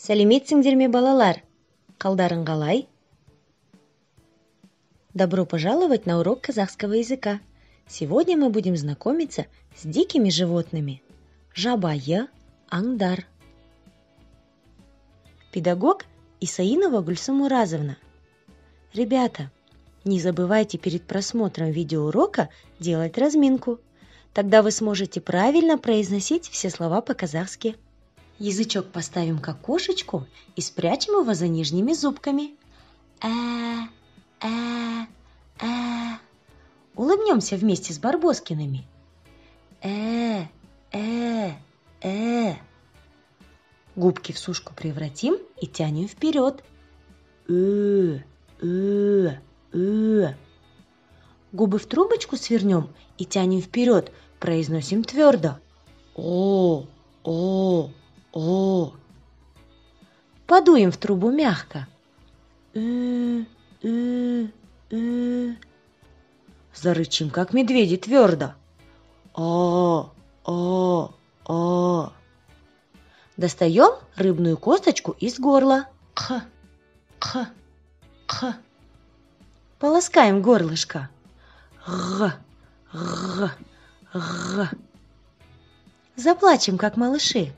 Сәлеметсіңдер ме, балалар? Қалдарың қалай? Добро пожаловать на урок казахского языка. Сегодня мы будем знакомиться с дикими животными. Жабайы, аңдар. Педагог Исаинова Гульсум Муразовна. Ребята, не забывайте перед просмотром видеоурока делать разминку. Тогда вы сможете правильно произносить все слова по-казахски. Язычок поставим к окошечку и спрячем его за нижними зубками. Улыбнемся вместе с Барбоскиными. Губки в сушку превратим и тянем вперед. Губы в трубочку свернем и тянем вперед. Произносим твердо. О. Подуем в трубу мягко. Зарычим, как медведи, твердо. Достаем рыбную косточку из горла. Полоскаем горлышко. Заплачем, как малыши.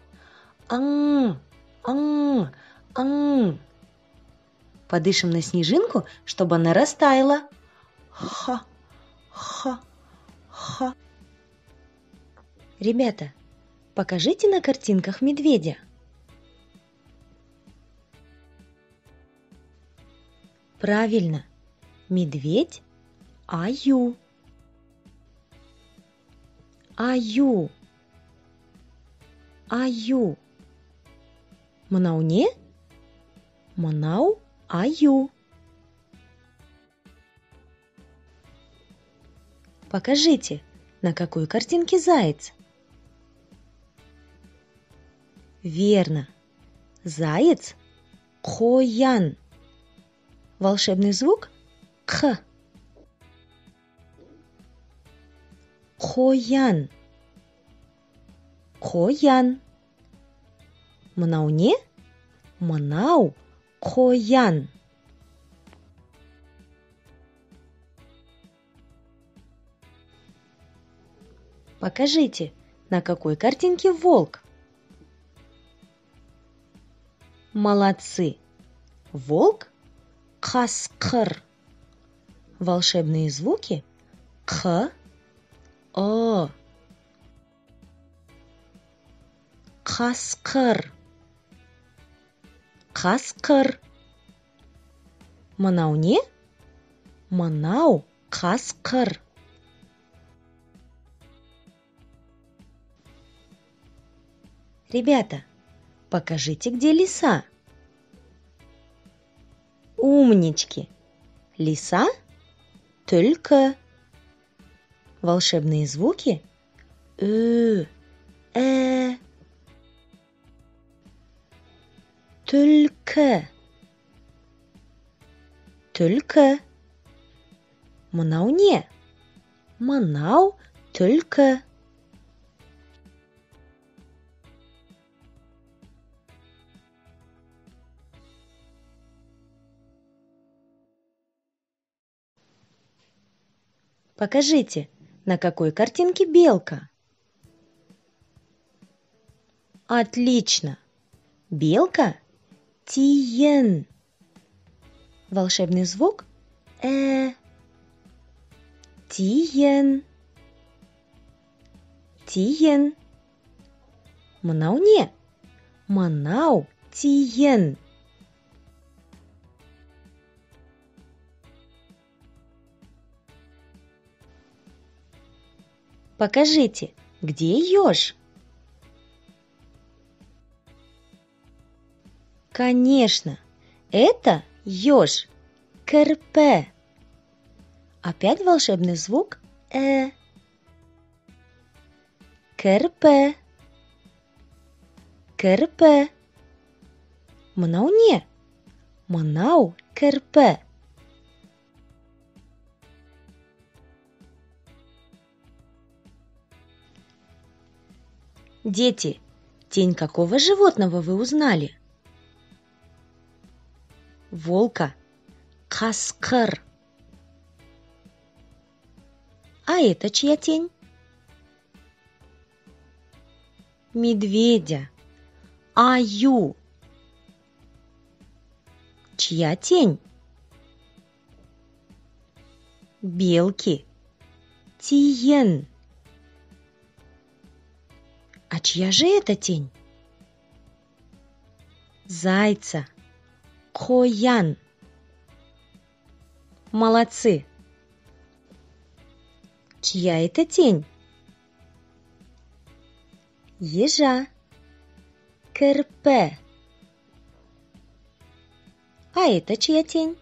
Подышим на снежинку, чтобы она растаяла. Ребята, покажите на картинках медведя. Правильно, медведь Аю. Мынау не? Мынау Аю. Покажите, на какой картинке заяц? Верно. Заяц Қоян. Волшебный звук Х. Қоян. Мынау не? Мынау Қоян. Покажите, на какой картинке волк? Молодцы! Волк Қасқыр. Волшебные звуки Қ, О. Қасқыр. Мынау не? Мынау қасқыр. Ребята, покажите, где лиса. Умнички! Лиса Түлкі. Волшебные звуки Түлкі. Мынау не? Мынау түлкі. Покажите, на какой картинке белка? Отлично! Белка Тиен. Волшебный звук Тиен. Мынау не? Мынау тиен. Покажите, где еж? Конечно, это еж Кірпі. Опять волшебный звук Кірпі. Мынау не? Мынау кірпі. Дети, тень какого животного вы узнали? волка – каскыр. А это чья тень? Медведя – аю. Чья тень? Белки – тиен. А чья же это тень? Зайца – коян. Молодцы! Чья это тень? Ежа – кырпе. А это чья тень?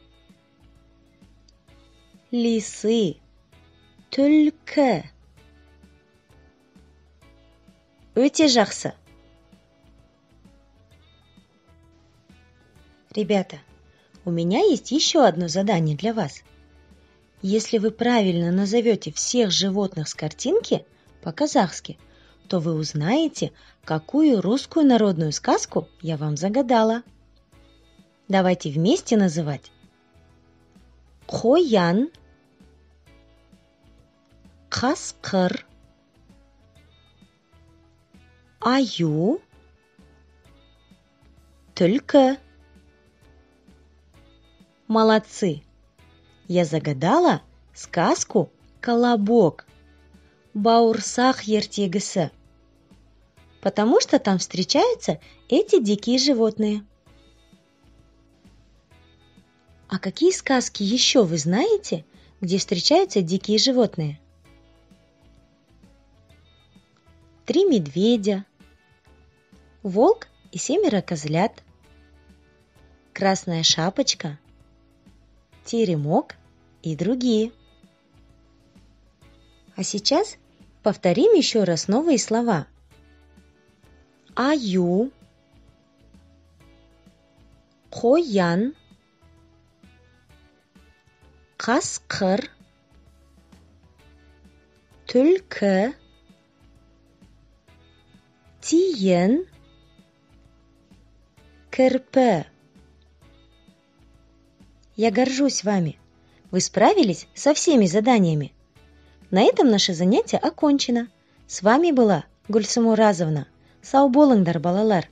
Лисы – түлкі. Өте жақсы. Ребята, у меня есть еще одно задание для вас. Если вы правильно назовете всех животных с картинки по-казахски, то вы узнаете, какую русскую народную сказку я вам загадала. Давайте вместе называть. Қоян, қасқыр, аю, түлкі. Молодцы! Я загадала сказку «Колобок», бауырсақ ертегісі, потому что там встречаются эти дикие животные. А какие сказки еще вы знаете, где встречаются дикие животные? «Три медведя», «Волк и 7 козлят», «Красная шапочка», «Теремок» и другие. А сейчас повторим еще раз новые слова. Аю, қоян, қасқыр, түлкі, тиен, кірпі. Я горжусь вами. Вы справились со всеми заданиями. На этом наше занятие окончено. С вами была Гульсум Уразовна. Сау болыңдар, балалар.